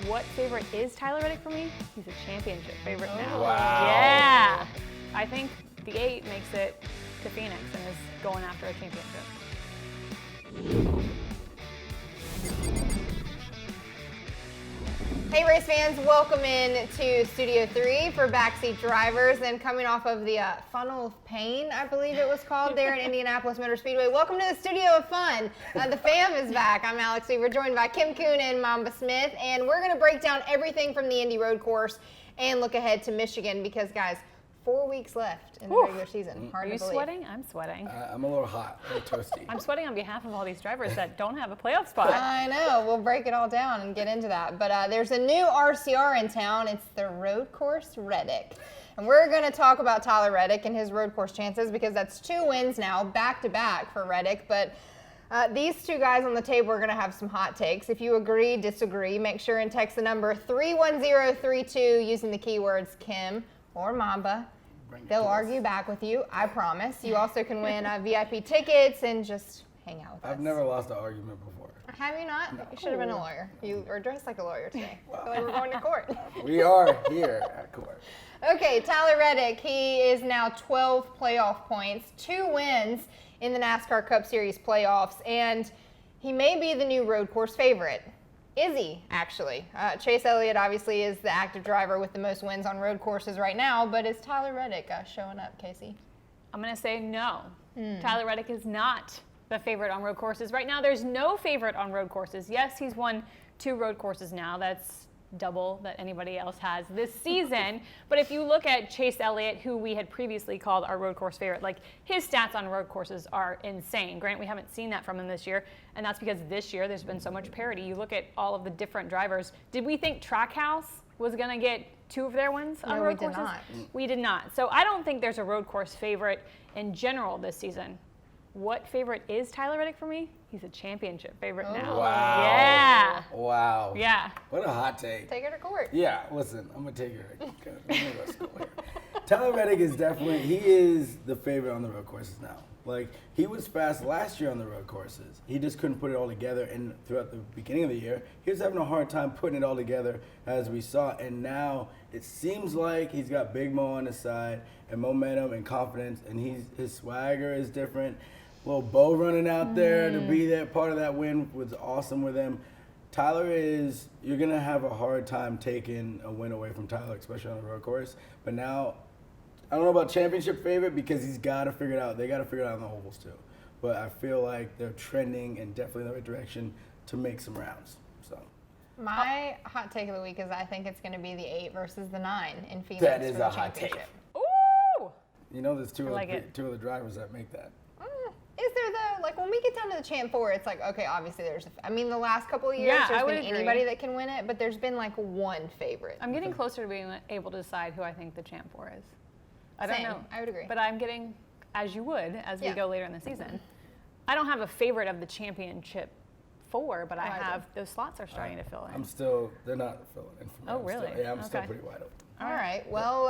What favorite is Tyler Reddick for me? He's a championship favorite now. Wow. Yeah. I think the 8 makes it to Phoenix and is going after a championship. Hey race fans, welcome in to Studio 3 for Backseat Drivers, and coming off of the Funnel of Pain, I believe it was called, there in Indianapolis Motor Speedway. Welcome to the Studio of Fun. The fam is back. I'm Alex Weaver, joined by Kim Kuhn and Mamba Smith, and we're going to break down everything from the Indy Road Course and look ahead to Michigan because, guys, 4 weeks left in the regular season. Hard Are you to believe. sweating? I'm sweating. I'm a little hot, a little toasty. I'm sweating on behalf of all these drivers that don't have a playoff spot. I know. We'll break it all down and get into that. But there's a new RCR in town. It's the Road Course Reddick. And we're going to talk about Tyler Reddick and his road course chances because that's 2 wins now, back-to-back for Reddick. But these two guys on the table are going to have some hot takes. If you agree, disagree, make sure and text the number 31032 using the keywords Kim or Mamba. They'll argue back with you, I promise. You also can win VIP tickets and just hang out with us. I've never lost an argument before. Have you not? No. You should have been a lawyer. You are dressed like a lawyer today. I feel like we're going to court. We are here at court. Okay, Tyler Reddick, he is now 12 playoff points, 2 wins in the NASCAR Cup Series playoffs, and he may be the new road course favorite. Is he, actually? Chase Elliott obviously is the active driver with the most wins on road courses right now, but is Tyler Reddick showing up, Casey? I'm going to say no. Tyler Reddick is not the favorite on road courses. Right now, there's no favorite on road courses. Yes, he's won 2 road courses now. That's double that anybody else has this season. But if you look at Chase Elliott, who we had previously called our road course favorite, like his stats on road courses are insane. Grant, we haven't seen that from him this year, and that's because this year there's been so much parity. You look at all of the different drivers. Did we think Trackhouse was going to get 2 of their wins on road courses? No, we did not. We did not. So I don't think there's a road course favorite in general this season. What favorite is Tyler Reddick for me? He's a championship favorite now. Wow. Yeah. Wow. Yeah. What a hot take. Take her to court. Yeah, listen, I'm going to take her. Let's go here. Tyler Reddick is definitely, he is the favorite on the road courses now. Like, he was fast last year on the road courses. He just couldn't put it all together, and throughout the beginning of the year, he was having a hard time putting it all together, as we saw. And now it seems like he's got Big Mo on his side, and momentum and confidence, and his swagger is different. Little Bo running out there to be there, part of that win was awesome with him. Tyler is, you're going to have a hard time taking a win away from Tyler, especially on the road course. But now, I don't know about championship favorite because he's got to figure it out. They got to figure it out in the ovals too. But I feel like they're trending and definitely in the right direction to make some rounds. So My hot take of the week is I think it's going to be the 8 versus the 9 in Phoenix That is for the a hot take. championship. Ooh. you know, there's two like of the drivers that make that. Is there though? Like when we get down to the Champ 4, it's like, okay, obviously there's, I mean, the last couple of years, Yeah, there's I would been agree. anybody that can win it, but there's been like one favorite. I'm getting closer to being able to decide who I think the champ 4 is. I don't Same. know. I would agree. But I'm getting, as you would, as we Yeah. go later in the season. I don't have a favorite of the championship 4, but I I do. have, those slots are starting to fill in. They're not filling in for me. Oh, I'm really? Still, yeah, I'm still Okay. pretty wide open. All right. Well,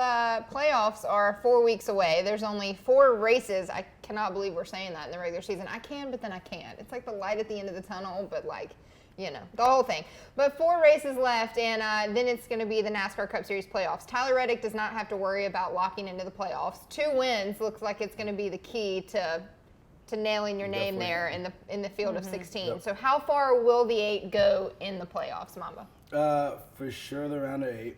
playoffs are 4 weeks away. There's only 4 races. I cannot believe we're saying that in the regular season. I can, but then I can't. It's like the light at the end of the tunnel, but like, you know, the whole thing. But 4 races left, and then it's going to be the NASCAR Cup Series playoffs. Tyler Reddick does not have to worry about locking into the playoffs. 2 wins looks like it's going to be the key to nailing your name Definitely. there in the field of 16. Yep. So how far will the 8 go in the playoffs, Mamba? For sure, the round of 8.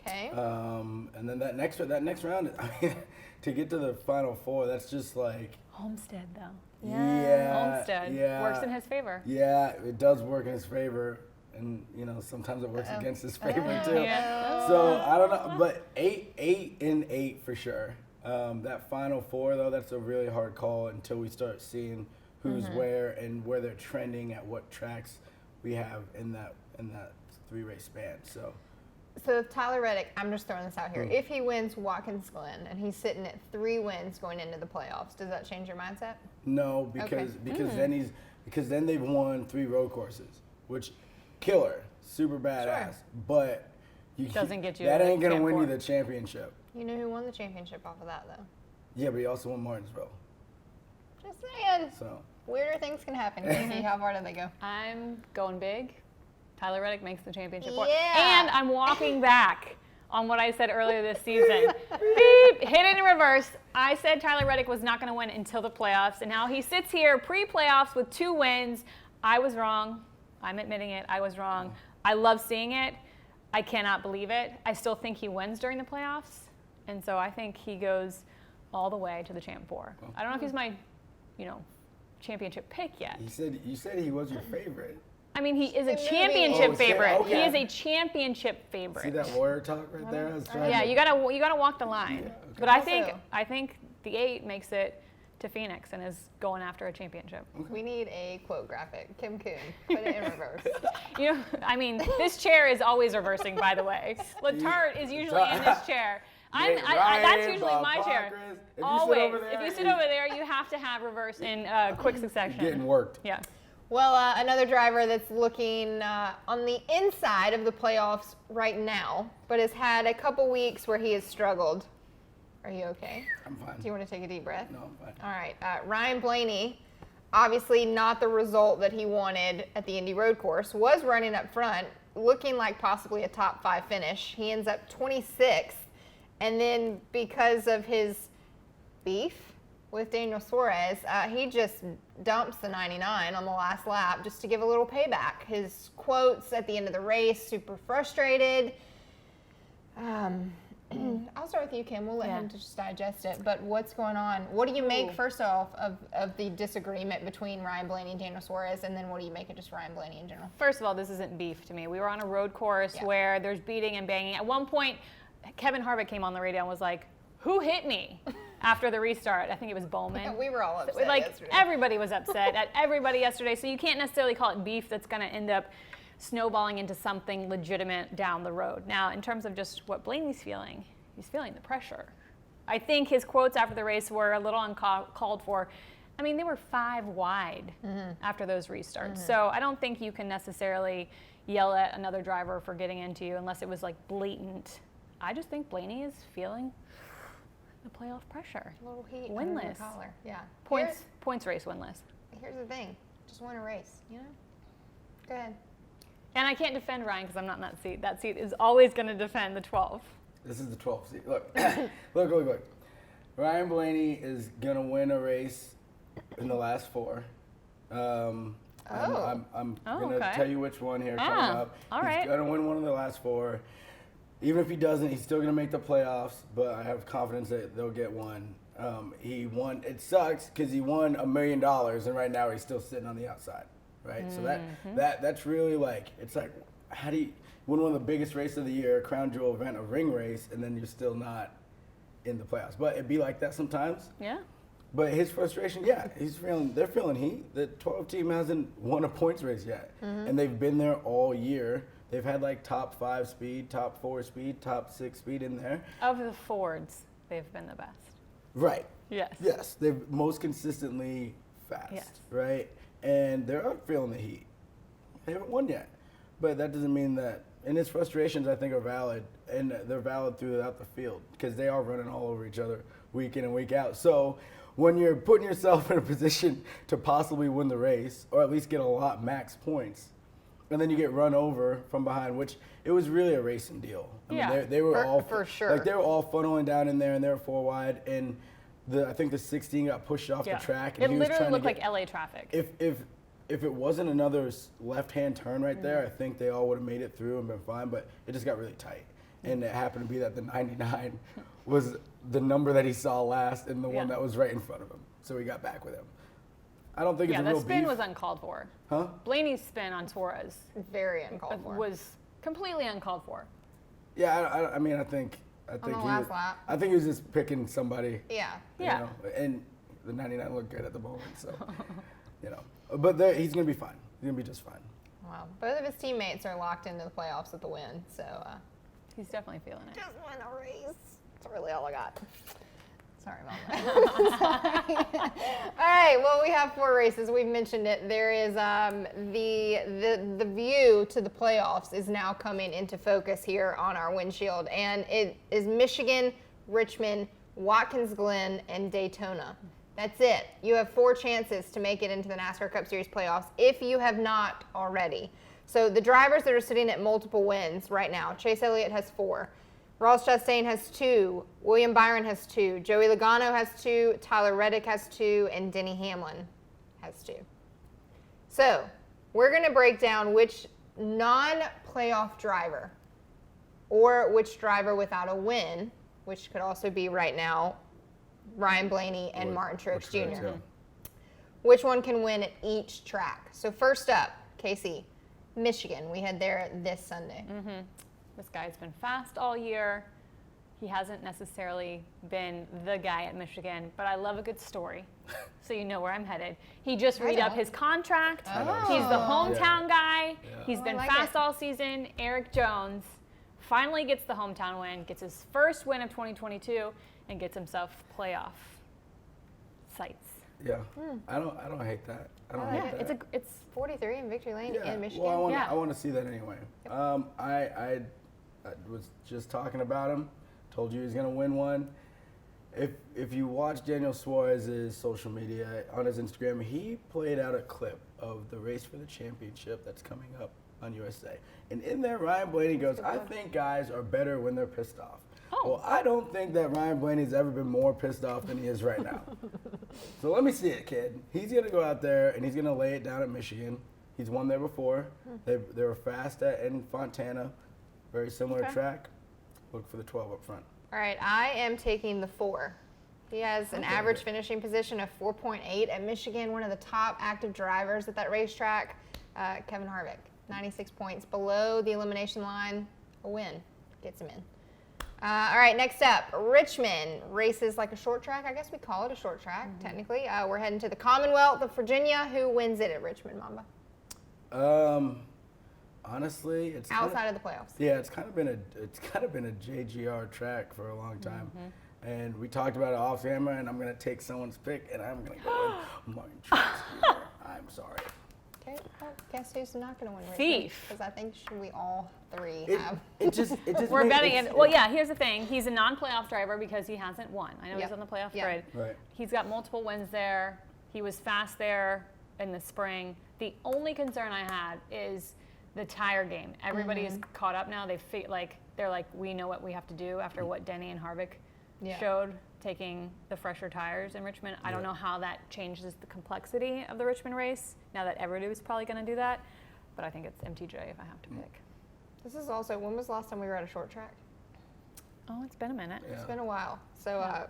Okay. And then that next round, I mean, to get to the final 4, that's just like Homestead, though. yeah, Homestead yeah, works in his favor. Yeah, it does work in his favor, and you know sometimes it works against his favor too. Yeah. So I don't know, but 8 for sure. That final 4 though, that's a really hard call until we start seeing who's where and where they're trending at what tracks we have in that 3-race span. So if Tyler Reddick, I'm just throwing this out here, if he wins Watkins Glen and he's sitting at 3 wins going into the playoffs, does that change your mindset? No, because then they've won 3 road courses, which killer, super badass. Sure. But Doesn't get you that to the ain't gonna Champ win you 4. the championship. You know who won the championship off of that, though? Yeah, but he also won Martinsville. Just saying. So Weirder things can happen. Casey, how far did they go? I'm going big. Tyler Reddick makes the championship four. Yeah. And I'm walking back on what I said earlier this season. Beep, hit it in reverse. I said Tyler Reddick was not going to win until the playoffs, and now he sits here pre-playoffs with 2 wins. I was wrong. I'm admitting it. I was wrong. I love seeing it. I cannot believe it. I still think he wins during the playoffs, and so I think he goes all the way to the Champ 4. I don't know if he's my, championship pick yet. You said he was your favorite. I mean, he is a Moving. championship favorite. okay. He is a championship favorite. See that warrior talk right there? I was trying Yeah, to, you gotta walk the line. Yeah, okay. But I Also- think the 8 makes it to Phoenix and is going after a championship. We need a quote graphic. Kim Kuhn, put it in reverse. This chair is always reversing, by the way. Latart is usually in this chair. That's Ryan, usually my chair. Chris, if you Always. sit over there, If you sit over there, you have to have reverse in quick succession. getting worked. Yeah. Well, another driver that's looking on the inside of the playoffs right now, but has had a couple weeks where he has struggled. Are you okay? I'm fine. Do you want to take a deep breath? No, I'm fine. All right. Ryan Blaney, obviously not the result that he wanted at the Indy Road Course, was running up front, looking like possibly a top 5 finish. He ends up 26th. And then because of his beef with Daniel Suarez, he just dumps the 99 on the last lap just to give a little payback. His quotes at the end of the race, super frustrated. I'll start with you, Kim. We'll let him just digest it. But what's going on? What do you make, first off, of the disagreement between Ryan Blaney and Daniel Suarez? And then what do you make of just Ryan Blaney in general? First of all, this isn't beef to me. We were on a road course where there's beating and banging. At one point, Kevin Harvick came on the radio and was like, "Who hit me?" after the restart. I think it was Bowman. We were all upset yesterday. Everybody was upset at everybody yesterday. So you can't necessarily call it beef that's going to end up snowballing into something legitimate down the road. Now, in terms of just what Blaney's feeling, he's feeling the pressure. I think his quotes after the race were a little uncalled for. I mean, they were 5 wide after those restarts. So I don't think you can necessarily yell at another driver for getting into you unless it was like blatant. I just think Blaney is feeling the playoff pressure. A little heat. Winless. Under the collar. Yeah. Points race winless. Here's the thing. Just win a race, Go ahead. And I can't defend Ryan because I'm not in that seat. That seat is always going to defend the 12. This is the 12th seat. Look, look. Ryan Blaney is going to win a race in the last 4. I'm going to tell you which one here coming up. All right. He's going to win one of the last 4. Even if he doesn't, he's still going to make the playoffs, but I have confidence that they'll get one. He won. It sucks because he won $1 million, and right now he's still sitting on the outside, right? So that's really like, it's like, how do you win one of the biggest races of the year, a crown jewel event, a ring race, and then you're still not in the playoffs? But it'd be like that sometimes. Yeah. But his frustration, they're feeling heat. The 12 team hasn't won a points race yet, and they've been there all year. They've had like top 5 speed, top 4 speed, top 6 speed in there. Of the Fords, they've been the best. Right. Yes. Yes, they're most consistently fast, right? And they're feeling the heat. They haven't won yet. But that doesn't mean that, and his frustrations I think are valid, and they're valid throughout the field because they are running all over each other week in and week out. So when you're putting yourself in a position to possibly win the race or at least get a lot max points, and then you get run over from behind, which it was really a racing deal. I mean, they were all for sure. Like they were all funneling down in there, and they were 4 wide, and I think the 16 got pushed off the track. And it he was literally trying looked to get, like LA traffic. If it wasn't another left-hand turn right there, I think they all would have made it through and been fine. But it just got really tight, and it happened to be that the 99 was the number that he saw last, and the one that was right in front of him. So he got back with him. I don't think it's a real beef. Yeah, the spin was uncalled for. Huh? Blaney's spin on Suarez Very uncalled for. was completely uncalled for. Yeah, I mean, I think On the last lap. I think he was just picking somebody. Yeah. You Yeah. know, and the 99 looked good at the moment, so But he's gonna be fine. He's gonna be just fine. Wow. Both of his teammates are locked into the playoffs with the win, so He's definitely feeling it. just win a race. That's really all I got. Sorry, Mom. Sorry. All right. Well, we have 4 races. We've mentioned it. There is the view to the playoffs is now coming into focus here on our windshield, and it is Michigan, Richmond, Watkins Glen, and Daytona. That's it. You have 4 chances to make it into the NASCAR Cup Series playoffs if you have not already. So the drivers that are sitting at multiple wins right now, Chase Elliott has 4. Ross Chastain has 2. William Byron has 2. Joey Logano has 2. Tyler Reddick has 2. And Denny Hamlin has 2. So we're going to break down which non-playoff driver or which driver without a win, which could also be right now Ryan Blaney and Martin Truex Jr. Which one can win at each track? So first up, Casey, Michigan. We head there this Sunday. This guy's been fast all year. He hasn't necessarily been the guy at Michigan, but I love a good story, so you know where I'm headed. He just re-upped his contract. He's the hometown guy. He's been fast all season. Eric Jones finally gets the hometown win, gets his first win of 2022, and gets himself playoff sights. Yeah, I don't hate that. I don't hate that. It's 43 in Victory Lane in Michigan. Well, I want to see that anyway. I was just talking about him. Told you he's gonna win one. If you watch Daniel Suarez's social media on his Instagram, he played out a clip of the race for the championship that's coming up on USA. And in there, Ryan Blaney goes, "I think guys are better when they're pissed off." Well, I don't think that Ryan Blaney's ever been more pissed off than he is right now. So let me see it, kid. He's going to go out there and he's going to lay it down at Michigan. He's won there before. They were fast in Fontana. Very similar track. Look for the 12 up front. All right, I am taking the 4. He has an average finishing position of 4.8 at Michigan, one of the top active drivers at that racetrack. Kevin Harvick, 96 points below the elimination line. A win gets him in. All right, next up, Richmond races like a short track. I guess we call it a short track, technically. We're heading to the Commonwealth of Virginia. Who wins it at Richmond, Mamba? Honestly, it's outside of the playoffs. Yeah, it's kind of been a JGR track for a long time, and we talked about it off camera. And I'm gonna take someone's pick, and I'm gonna go with Martin Truex Jr. I'm sorry. Okay, well, guess who's not going to win? Thief. Because I think we all 3 have. It just We're betting it. Well, yeah, here's the thing. He's a non-playoff driver because he hasn't won. I know he's on the playoff grid. Right. He's got multiple wins there. He was fast there in the spring. The only concern I had is the tire game. Everybody is caught up now. They're like, we know what we have to do after what Denny and Harvick showed, taking the fresher tires in Richmond. I don't know how that changes the complexity of the Richmond race, now that everybody's probably going to do that. But I think it's MTJ if I have to pick. This is also, when was the last time we were at a short track? Oh, it's been a minute. It's been a while. So,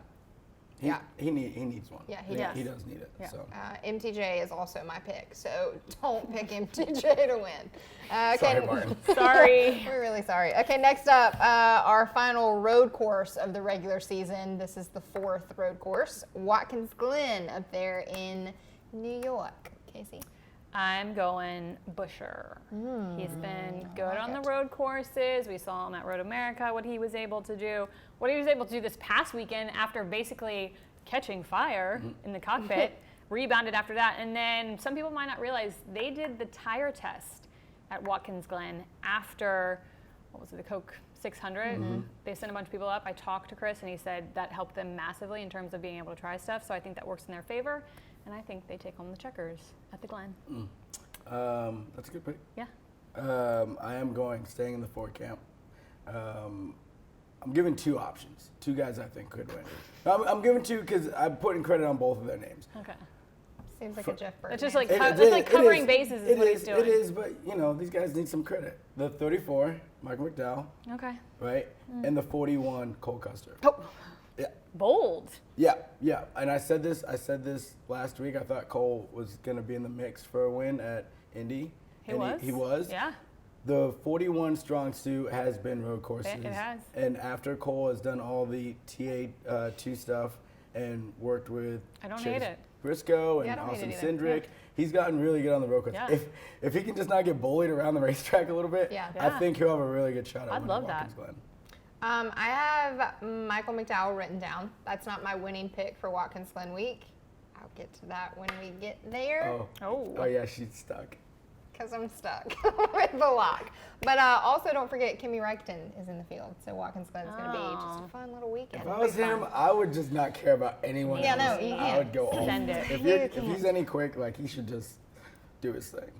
he needs one. Yeah, he does need it. Yeah. So. MTJ is also my pick, so don't pick MTJ to win. Okay. Sorry, Martin. Sorry. We're really sorry. Okay, next up, our final road course of the regular season. This is the 4th road course, Watkins Glen up there in New York. Casey? I'm going Busher. He's been good on the road courses. We saw him at Road America, what he was able to do. What he was able to do this past weekend after basically catching fire in the cockpit, rebounded after that. And then some people might not realize they did the tire test at Watkins Glen after, what was it, the Coke 600? They sent a bunch of people up. I talked to Chris and he said that helped them massively in terms of being able to try stuff. So I think that works in their favor. And I think they take home the checkers at the Glen. That's a good pick. Yeah. I am staying in the 4 camp. I'm giving 2 options. 2 guys I think could win. I'm giving 2 because I'm putting credit on both of their names. Okay. Seems like a Jeff Burton. It's just like, covering bases is what he's doing. It is, but these guys need some credit. The 34, Michael McDowell. Okay. Right? And the 41, Cole Custer. Oh. Yeah. Bold. Yeah. And I said this last week. I thought Cole was going to be in the mix for a win at Indy. He was? Yeah. The 41 strong suit has been road courses. It has. And after Cole has done all the TA2 stuff and worked with Briscoe and Austin Cindric, he's gotten really good on the road course. Yeah. If he can just not get bullied around the racetrack a little bit, I think he'll have a really good shot at winning Watkins Glen. I have Michael McDowell written down. That's not my winning pick for Watkins Glen week. I'll get to that when we get there. Oh yeah, she's stuck. Because I'm stuck with the lock. But also don't forget Kimi Räikkönen is in the field. So Watkins Glen is going to be just a fun little weekend. If I was him, I would just not care about anyone else. No, you can't. I would go all Send it. If he's any quick, he should just do his thing.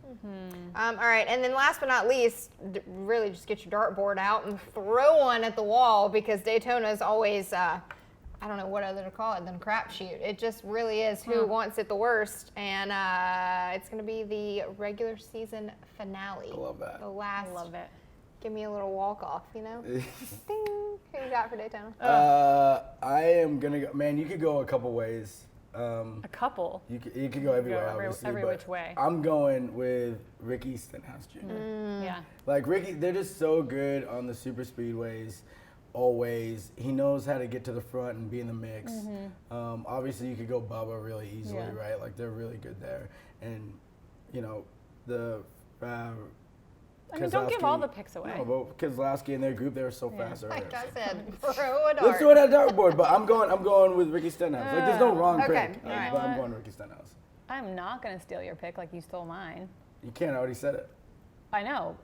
All right, and then last but not least, really just get your dartboard out and throw one at the wall, because Daytona is always, I don't know what other to call it than crapshoot. It just really is who wants it the worst, and it's going to be the regular season finale. I love that. The last. I love it. Give me a little walk off, you know? Ding. Who you got for Daytona? I am gonna go. Man, you could go a couple ways. A couple. You could go everywhere, obviously. every but which way. I'm going with Ricky Stenhouse Jr. Yeah. Like Ricky, they're just so good on the super speedways. Always, he knows how to get to the front and be in the mix. Obviously, you could go Bubba really easily, Yeah. right? Like they're really good there, and you know the. I mean, don't give all the picks away. No, but Keselowski and their group, they were so fast earlier. Like I said, throw a dart. Let's do it at dartboard, but I'm going with Ricky Stenhouse. Like there's no wrong Okay, pick, all right. but I'm going Ricky Stenhouse. I'm not going to steal your pick like you stole mine. You can't. I already said it. I know.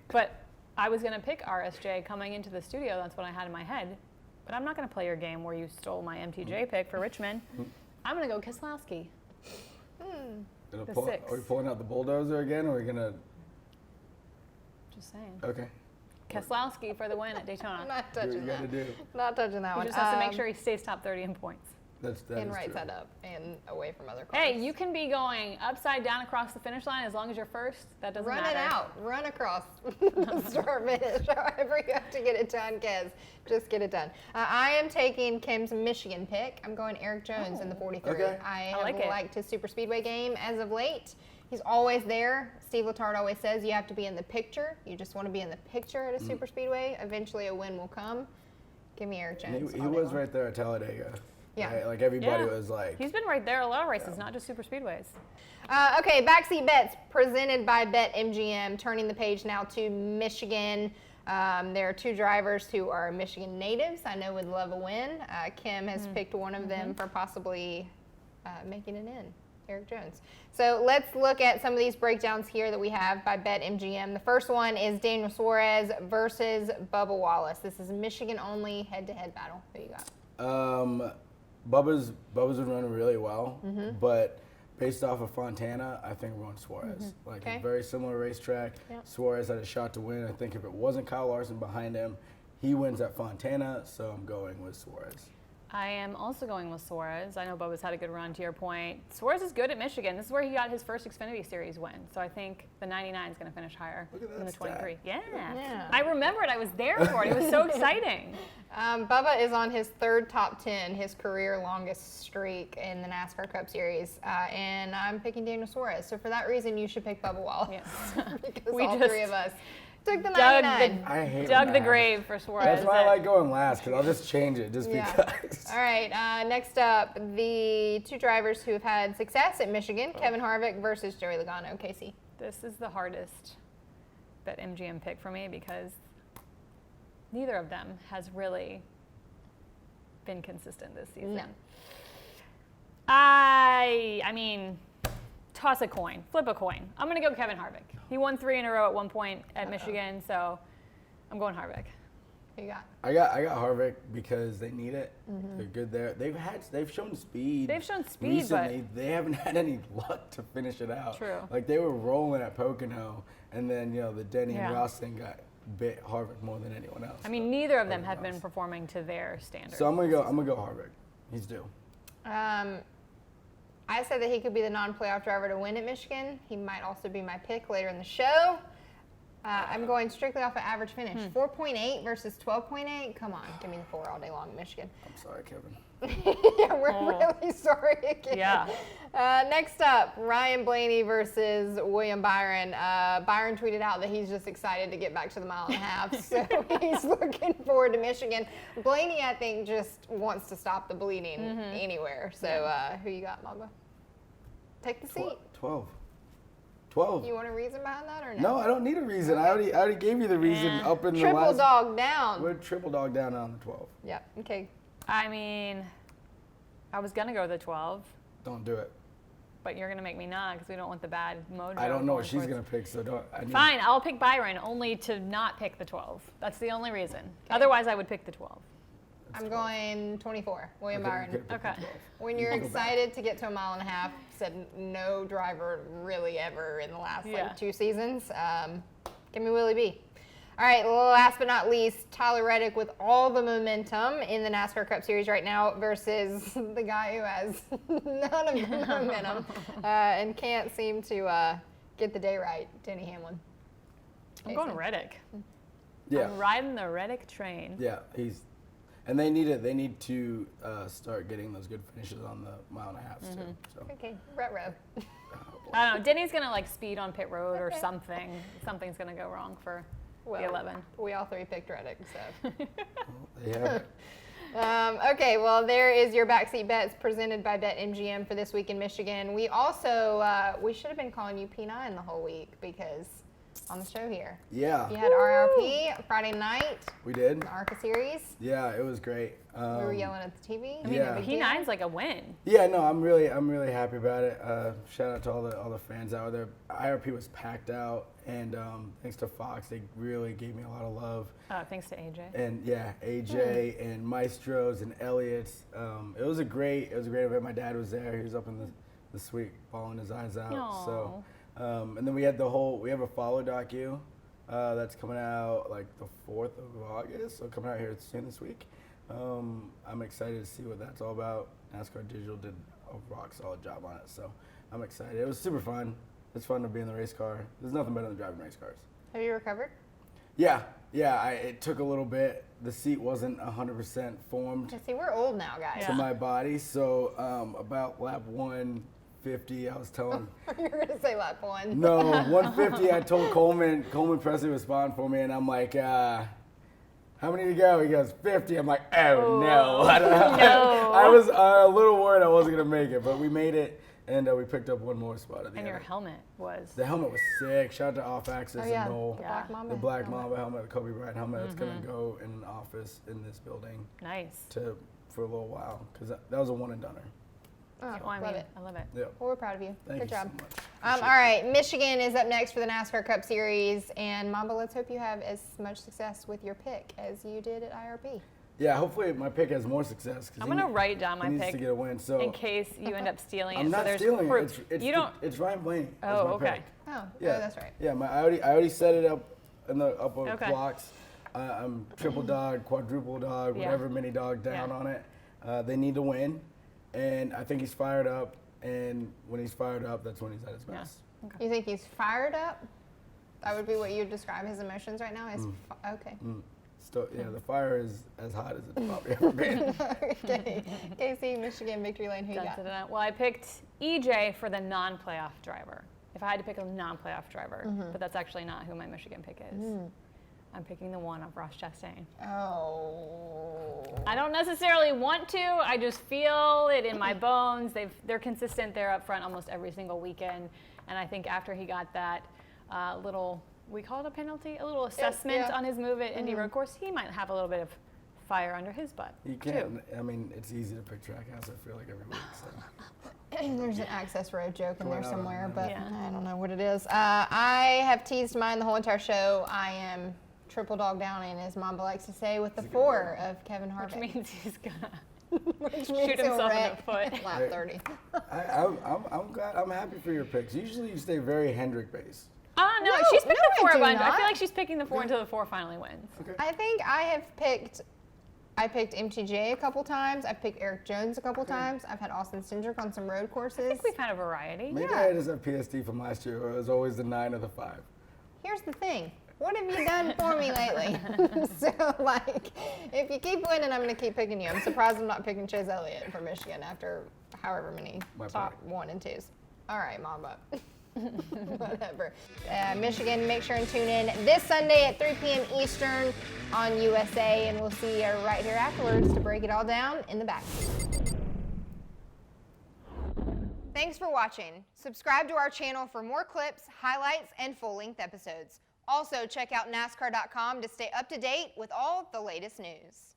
But I was going to pick RSJ coming into the studio. That's what I had in my head. But I'm not going to play your game where you stole my MTJ pick for Richmond. I'm going to go Keselowski. The six. Are we pulling out the bulldozer again, or are we gonna? Just saying. Okay. Keselowski for the win at Daytona. Not Do what touching you that. gotta do. Not touching that He one. just has to make sure he stays top 30 in points. That and is right true. side up and away from other cars. Hey, you can be going upside down across the finish line as long as you're first. That doesn't Run matter. it out. Run across the start finish. However you have to get it done, Kez. Just get it done. I am taking Kim's Michigan pick. I'm going Eric Jones in the 43. Okay. I have like it. liked his super speedway game as of late. He's always there. Steve Letarte always says you have to be in the picture. You just want to be in the picture at a super speedway. Eventually a win will come. Give me Eric Jones. He all day was long. right there at Talladega. Yeah. Right? Like everybody Yeah. was like. He's been right there a lot of races, not just super speedways. Okay, Backseat Bets presented by BetMGM. Turning the page now to Michigan. There are two drivers who are Michigan natives. I know would love a win. Kim has picked one of them for possibly making it in, Eric Jones. So let's look at some of these breakdowns here that we have by BetMGM. The first one is Daniel Suarez versus Bubba Wallace. This is Michigan only head-to-head battle. Who you got? Bubba's been running really well, but based off of Fontana, I think we're going Suarez. Like Okay. a very similar racetrack. Yeah. Suarez had a shot to win. I think if it wasn't Kyle Larson behind him, he wins at Fontana, so I'm going with Suarez. I am also going with Suarez. I know Bubba's had a good run, to your point. Suarez is good at Michigan. This is where he got his first Xfinity Series win. So I think the 99 is going to finish higher Look at than that the 23. stat. Yeah. I remembered. I was there for it. It was so exciting. Bubba is on his third top 10, his career longest streak in the NASCAR Cup Series, and I'm picking Daniel Suarez. So for that reason, you should pick Bubba Wallace. Yes. Because We all just three of us took the Dug 99. I hate Dug when the that grave happens. for Suarez. That's why I like going last, because I'll just change it just Yeah. because. All right, next up, the two drivers who have had success at Michigan, Kevin Harvick versus Joey Logano. Casey. This is the hardest BetMGM pick for me because neither of them has really been consistent this season. No. I mean, toss a coin, flip a coin. I'm going to go Kevin Harvick. He won 3 in a row at one point at Michigan, so I'm going Harvick. Who you got? I got Harvick because they need it. They're good there. They've shown speed. They've shown speed, recently. They haven't had any luck to finish it out. True. Like they were rolling at Pocono, and then the Denny Yeah. and Ross thing got bit Harvick more than anyone else. I mean, neither of them have been performing to their standards. So I'm gonna go Harvick. He's due. I said that he could be the non-playoff driver to win at Michigan. He might also be my pick later in the show. I'm going strictly off an average finish. 4.8 versus 12.8. Come on, give me the 4 all day long in Michigan. I'm sorry, Kevin. Yeah, we're really sorry again. Yeah. Next up, Ryan Blaney versus William Byron. Byron tweeted out that he's just excited to get back to the mile and a half, so he's looking forward to Michigan. Blaney, I think, just wants to stop the bleeding anywhere. So who you got, Mamba? Take the seat. 12. You want a reason behind that or no? No, I don't need a reason. I already gave you the reason up in the Triple last. dog down. We're triple dog down on the 12. Yep. Okay. I mean, I was going to go the 12, Don't do it. but you're going to make me not because we don't want the bad mojo. I don't know what going she's towards- gonna pick, so don't. Fine, I'll pick Byron only to not pick the 12. That's the only reason. Otherwise, I would pick the 12. I'm going 24, William Byron. Okay. When you're excited to get to a mile and a half, said no driver really ever in the last like 2 seasons. Give me Willie B. All right, last but not least, Tyler Reddick with all the momentum in the NASCAR Cup Series right now versus the guy who has none of the momentum and can't seem to get the day right, Denny Hamlin. I'm going Reddick. Yeah. I'm riding the Reddick train. Yeah, and they need it. They need to start getting those good finishes on the mile and a half too. So. Okay, Retro. I don't know. Denny's gonna like speed on pit road or something. Something's gonna go wrong for the 11. We all 3 picked Reddick, so. Yeah. Okay, well, there is your backseat bets presented by BetMGM for this week in Michigan. We also, we should have been calling you P9 the whole week because on the show here. Yeah. You had RRP Friday night. We did. The ARCA series. Yeah, it was great. We were yelling at the TV. I mean, P9's like a win. Yeah, no, I'm really happy about it. Shout out to all the fans out there. IRP was packed out, and thanks to Fox, they really gave me a lot of love. Thanks to AJ. And yeah, AJ and Maestros and Elliott's. It was a great event. My dad was there. He was up in the suite bawling his eyes out. Aww. So, and then we have a follow docu that's coming out like the 4th of August. So coming out here soon this week. I'm excited to see what that's all about. NASCAR Digital did a rock solid job on it, so I'm excited. It was super fun. It's fun to be in the race car. There's nothing better than driving race cars. Have you recovered? Yeah. It took a little bit. The seat wasn't 100% formed See, we're old now, guys. to my body, so about lap 150, I was telling. You were going to say lap 1. No, 150. I told Coleman Presley respond for me, and I'm like. How many to go? He goes, 50. I'm like, oh, no. I was a little worried I wasn't going to make it, but we made it, and we picked up one more spot at the end. And your helmet was. The helmet was sick. Shout out to Off Axis and Noel. The Black Mamba helmet, the Kobe Bryant helmet that's going to go in an office in this building. Nice. For a little while, because that was a one and doner. Oh, I love it. Yeah. Well, we're proud of you. Thank Good you job. so much. All right, Michigan is up next for the NASCAR Cup Series, and Mamba, let's hope you have as much success with your pick as you did at IRP. Yeah, hopefully my pick has more success. I'm gonna write down my he needs pick to get a win, so in case you end up stealing it. I'm not so stealing proof. it. It's Ryan Blaney. Oh, okay. Pick. Oh, Yeah, that's right. Yeah, I already set it up in the upper Okay. blocks. I'm triple dog, quadruple dog, whatever mini dog down on it. They need to win, and I think he's fired up. And when he's fired up, that's when he's at his best. Okay. You think he's fired up? That would be what you would describe his emotions right now? Okay. So, yeah, the fire is as hot as it's probably ever been. Okay. KC, Michigan, Victory Lane, who you got? Well, I picked EJ for the non-playoff driver. If I had to pick a non-playoff driver, but that's actually not who my Michigan pick is. I'm picking the one of Ross Chastain. Oh. I don't necessarily want to. I just feel it in my bones. They're consistent. They're up front almost every single weekend. And I think after he got that little, we call it a penalty, a little assessment on his move at Indy Road Course, he might have a little bit of fire under his butt. You can't. I mean, it's easy to pick Trackhouse, I feel like, every week. So. There's an access road joke in there somewhere, but Yeah. I don't know what it is. I have teased mine the whole entire show. I am triple dog down in, as Mamba likes to say, with the 4 of Kevin Harvick. Which means he's gonna Which shoot himself in the foot. Lap 30. I'm glad. I'm happy for your picks. Usually you stay very Hendrick based. No, No, she's picked no, the 4 I do bunch. I not. feel like she's picking the 4 until the 4 finally wins. Okay. I think I picked MTJ a couple times. I've picked Eric Jones a couple times. I've had Austin Cindric on some road courses. I think we've had a variety. Maybe I just have PSD from last year, where it was always the 9 or the 5. Here's the thing. What have you done for me lately? So, like, if you keep winning, I'm going to keep picking you. I'm surprised I'm not picking Chase Elliott for Michigan after however many top 1 and 2s. All right, Mamba. Whatever. Michigan, make sure and tune in this Sunday at 3 p.m. Eastern on USA, and we'll see you right here afterwards to break it all down in the backseat. Thanks for watching. Subscribe to our channel for more clips, highlights, and full-length episodes. Also, check out NASCAR.com to stay up to date with all the latest news.